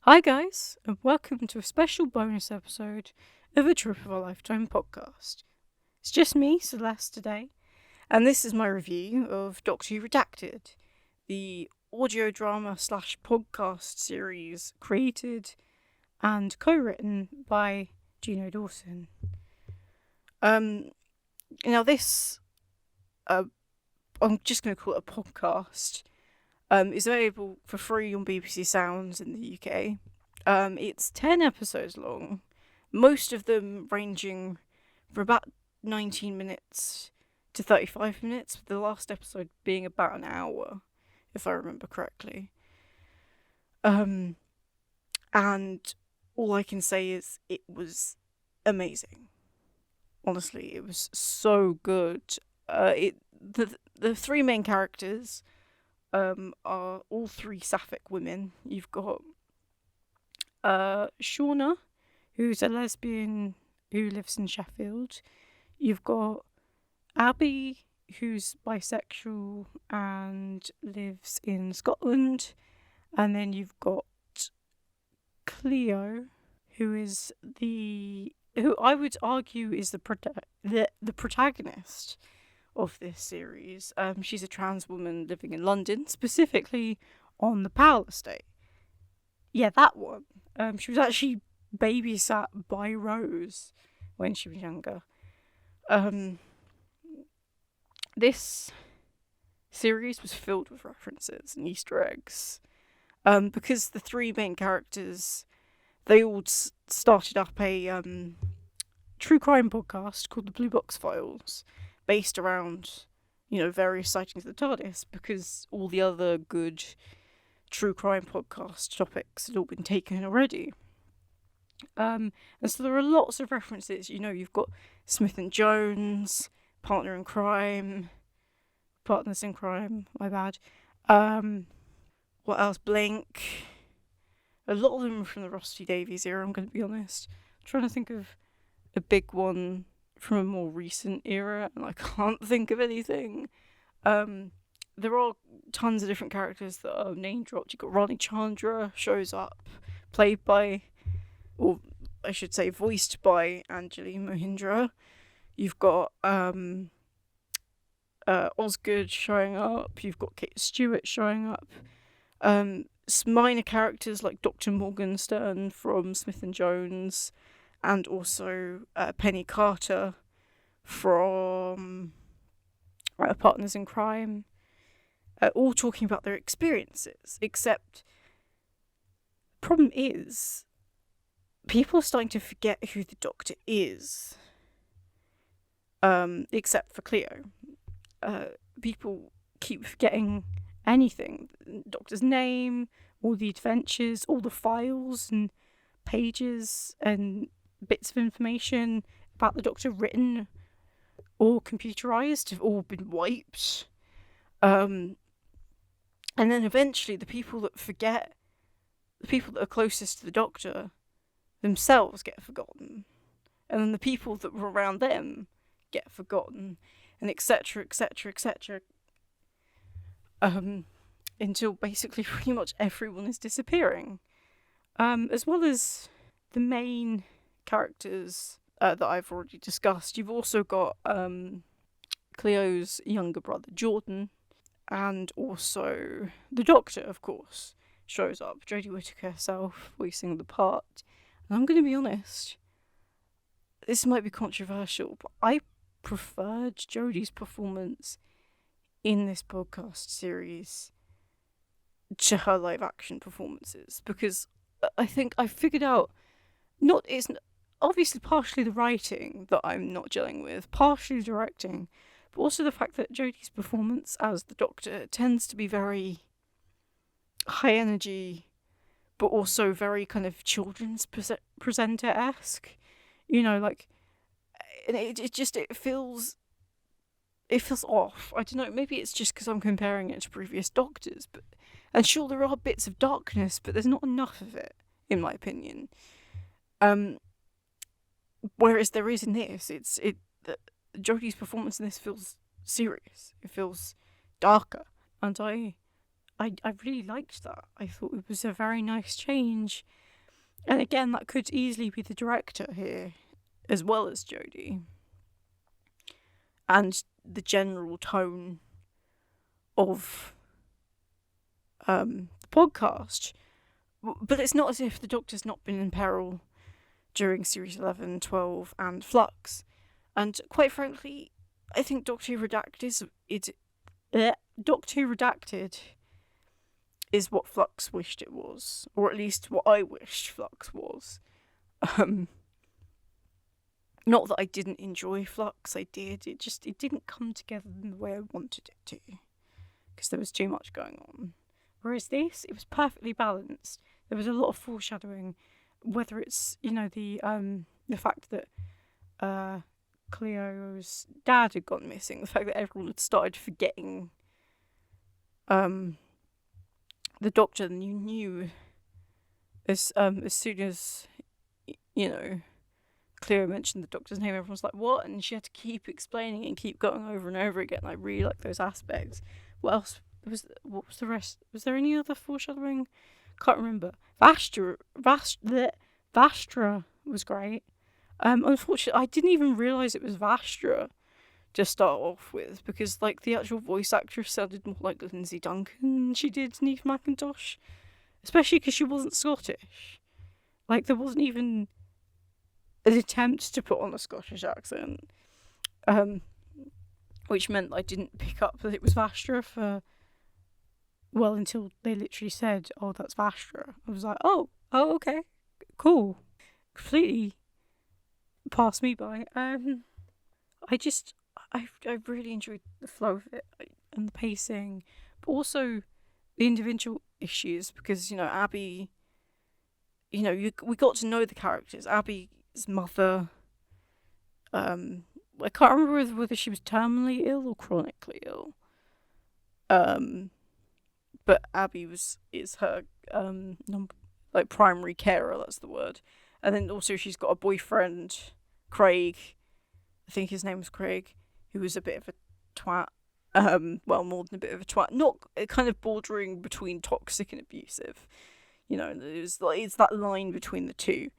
Hi, guys, and welcome to a special bonus episode of a Trip of a Lifetime podcast. It's just me, Celeste, today, and this is my review of Doctor Who Redacted, the audio drama slash podcast series created and co-written by Gino Dawson. Now this, I'm just going to call it a podcast. Is available for free on BBC Sounds in the UK. It's 10 episodes long, most of them ranging from about 19 minutes to 35 minutes, with the last episode being about an hour, if I remember correctly. And all I can say is it was amazing. Honestly, it was so good. The three main characters are all three sapphic women. You've got Shauna, who's a lesbian who lives in Sheffield. You've got Abby, who's bisexual and lives in Scotland. And then you've got Cleo, who I would argue is the protagonist of this series. She's a trans woman living in London, specifically on the Powell estate. Yeah, that one. She was actually babysat by Rose when she was younger. This series was filled with references and Easter eggs. Because the three main characters, they all started up a true crime podcast called the Blue Box Files, based around, various sightings of the TARDIS, because all the other good true crime podcast topics had all been taken already. And so there are lots of references. You've got Smith and Jones, Partners in Crime, my bad. What else? Blink. A lot of them are from the Rusty Davies era, I'm going to be honest. I'm trying to think of a big one from a more recent era, and I can't think of anything. There are tons of different characters that are name dropped. You've got Rani Chandra shows up, played by, or I should say voiced by, Anjali Mohindra. You've got Osgood showing up. You've got Kate Stewart showing up. Minor characters like Dr. Morgenstern from Smith and Jones, and also Penny Carter from Partners in Crime, all talking about their experiences. Except, problem is, people are starting to forget who the Doctor is. Except for Cleo. People keep forgetting anything. The Doctor's name, all the adventures, all the files and pages and bits of information about the Doctor written or computerized have all been wiped. And then eventually the people that are closest to the Doctor themselves get forgotten. And then the people that were around them get forgotten. And etc, etc, etc. Until basically pretty much everyone is disappearing. As well as the main characters that I've already discussed, you've also got Cleo's younger brother Jordan, and also the Doctor, of course, shows up. Jodie Whittaker herself voicing the part. And I'm going to be honest, this might be controversial, but I preferred Jodie's performance in this podcast series to her live action performances, because I think I figured out it's obviously partially the writing that I'm not gelling with, partially directing, but also the fact that Jodie's performance as the Doctor tends to be very high energy, but also very kind of children's presenter-esque. It feels off. I don't know, maybe it's just because I'm comparing it to previous Doctors, and sure, there are bits of darkness, but there's not enough of it, in my opinion. Whereas there is in this, Jodie's performance in this feels serious. It feels darker, and I really liked that. I thought it was a very nice change. And again, that could easily be the director here, as well as Jodie. And the general tone of the podcast. But it's not as if the Doctor's not been in peril during Series 11, 12, and Flux. And quite frankly, I think Doctor Who Redacted is what Flux wished it was, or at least what I wished Flux was. Not that I didn't enjoy Flux, I did. It didn't come together in the way I wanted it to, because there was too much going on. Whereas this, it was perfectly balanced. There was a lot of foreshadowing, whether it's, the fact that Cleo's dad had gone missing, the fact that everyone had started forgetting the Doctor, and you knew as soon as, Cleo mentioned the Doctor's name, everyone's like, what? And she had to keep explaining and keep going over and over again. I really like those aspects. What else? What was the rest? Was there any other foreshadowing? Can't remember. Vastra was great. Unfortunately, I didn't even realise it was Vastra to start off with, because the actual voice actress sounded more like Lindsay Duncan than she did Neve McIntosh, especially because she wasn't Scottish. There wasn't even an attempt to put on a Scottish accent, which meant I didn't pick up that it was Vastra until they literally said, oh, that's Vastra. I was like, oh, okay, cool. Completely passed me by. I really enjoyed the flow of it and the pacing, but also the individual issues, because, Abby, we got to know the characters. Abby's mother, I can't remember whether she was terminally ill or chronically ill. But Abby is her primary carer, that's the word. And then also she's got a boyfriend, Craig, I think his name was Craig, who was a bit of a twat. More than a bit of a twat. Not kind of bordering between toxic and abusive. It's that line between the two.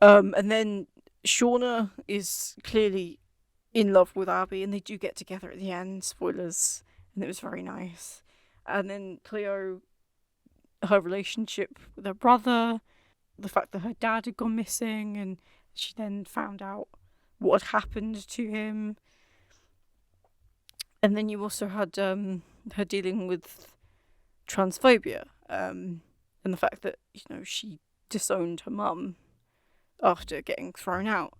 And then Shauna is clearly in love with Abby, and they do get together at the end. Spoilers. And it was very nice. And then Cleo, her relationship with her brother, the fact that her dad had gone missing, and she then found out what had happened to him. And then you also had her dealing with transphobia, and the fact that, she disowned her mum after getting thrown out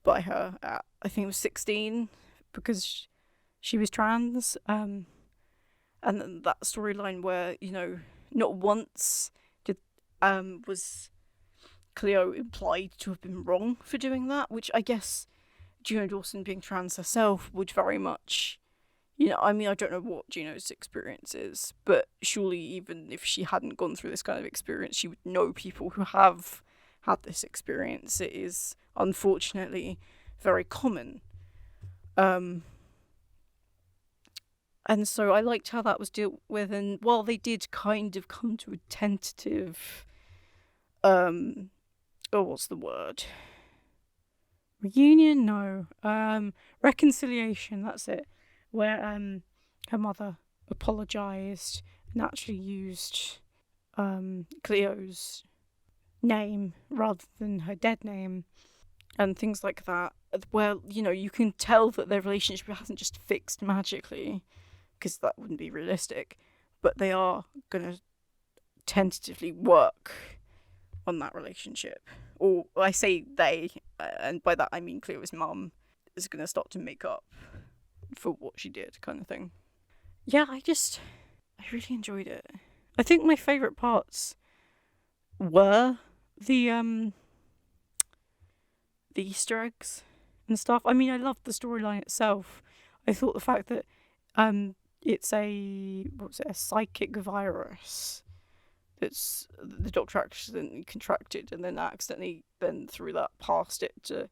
by her at, I think it was 16, because she was trans. And then that storyline where, not once was Cleo implied to have been wrong for doing that, which I guess Juno Dawson, being trans herself, would very much, I don't know what Juno's experience is, but surely even if she hadn't gone through this kind of experience, she would know people who have had this experience. It is, unfortunately, very common. And so I liked how that was dealt with, and while they did kind of come to a tentative, what's the word? Reunion? No. Reconciliation, that's it. Where her mother apologised and actually used Cleo's name rather than her dead name, and things like that, where, you can tell that their relationship hasn't just fixed magically, because that wouldn't be realistic, but they are going to tentatively work on that relationship. Or I say they, and by that I mean Cleo's mum, is going to start to make up for what she did, kind of thing. Yeah, I really enjoyed it. I think my favourite parts were the Easter eggs and stuff. I mean, I loved the storyline itself. I thought the fact that it's a psychic virus that's the Doctor accidentally contracted, and then accidentally then threw that past it to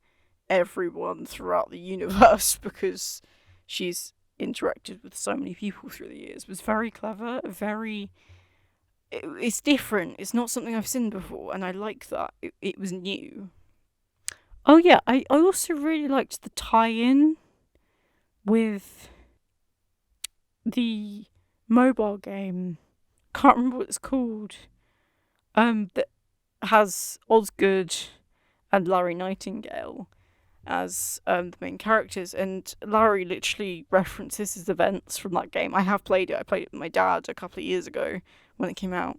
everyone throughout the universe, because she's interacted with so many people through the years, was very clever, it's different. It's not something I've seen before, and I like that. It was new. Oh yeah, I also really liked the tie-in with the mobile game. Can't remember what it's called. That has Osgood and Larry Nightingale as the main characters, and Larry literally references his events from that game. I have played it. I played it with my dad a couple of years ago when it came out.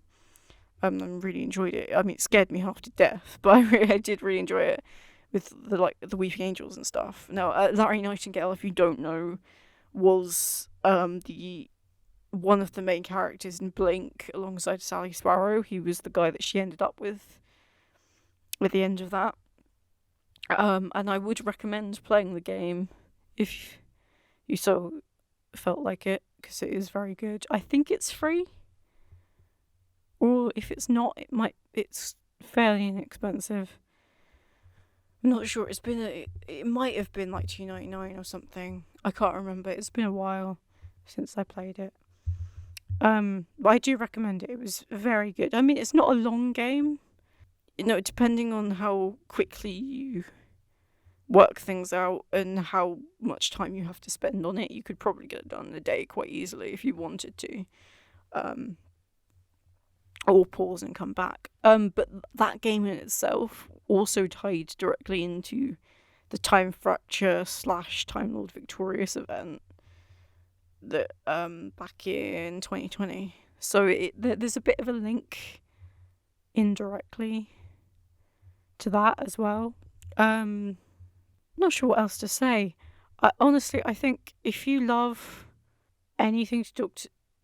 I really enjoyed it. I mean, it scared me half to death, but I did really enjoy it with the Weeping Angels and stuff. Now, Larry Nightingale, if you don't know, was the one of the main characters in Blink alongside Sally Sparrow. He was the guy that she ended up with at the end of that. And I would recommend playing the game if you so felt like it, because it is very good. I think it's free, or if it's not, it's fairly inexpensive. I'm not sure. It might have been like $2.99 or something. I can't remember. It's been a while since I played it. But I do recommend it. It was very good. I mean, it's not a long game. Depending on how quickly you work things out and how much time you have to spend on it, you could probably get it done in a day quite easily if you wanted to. Or pause and come back. But that game in itself also tied directly into the Time Fracture / Time Lord Victorious event that back in 2020. So there's a bit of a link indirectly to that as well. Not sure what else to say. Honestly, I think if you love anything to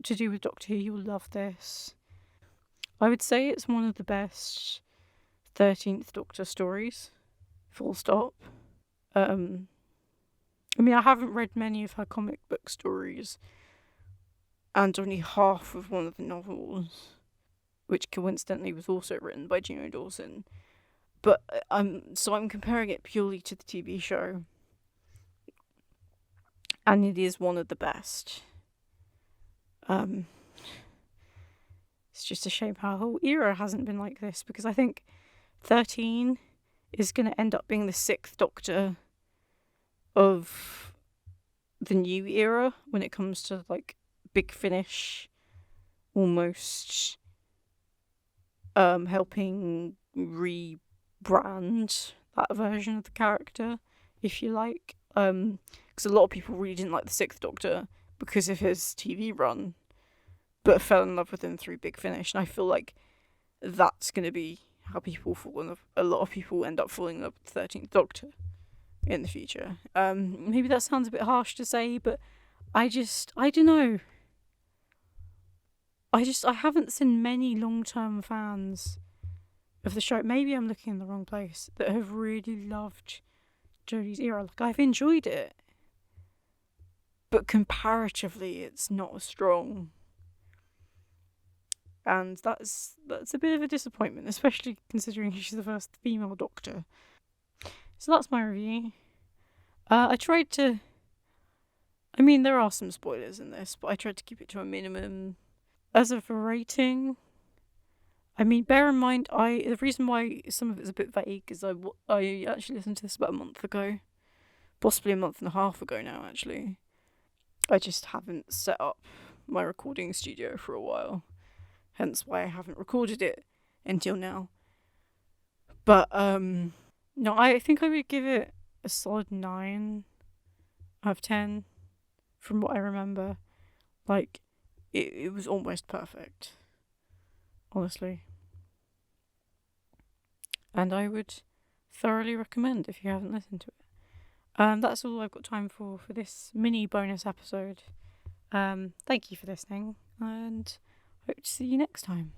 do with Doctor Who, you'll love this. I would say it's one of the best 13th Doctor stories. Full stop. I mean, I haven't read many of her comic book stories, and only half of one of the novels, which coincidentally was also written by Gino Dawson. But I'm comparing it purely to the TV show, and it is one of the best. It's just a shame how the whole era hasn't been like this, because I think 13 is going to end up being the 6th Doctor of the new era when it comes to like Big Finish, almost helping rebrand that version of the character, if you like. Because a lot of people really didn't like the 6th Doctor because of his TV run, but fell in love with him through Big Finish, and I feel like that's going to be how a lot of people end up falling in love with the 13th Doctor in the future. Maybe that sounds a bit harsh to say, but I don't know. I haven't seen many long-term fans of the show. Maybe I'm looking in the wrong place, that have really loved Jodie's era. Like, I've enjoyed it, but comparatively it's not as strong. And that's a bit of a disappointment, especially considering she's the first female Doctor. So that's my review. I tried to... I mean, there are some spoilers in this, but I tried to keep it to a minimum. As of a rating, I mean, bear in mind, the reason why some of it's a bit vague is I actually listened to this about a month ago. Possibly a month and a half ago now, actually. I just haven't set up my recording studio for a while. Hence why I haven't recorded it until now. But, no, I think I would give it a solid 9 out of 10 from what I remember. Like, it was almost perfect, honestly. And I would thoroughly recommend if you haven't listened to it. That's all I've got time for this mini bonus episode. Thank you for listening, and hope to see you next time.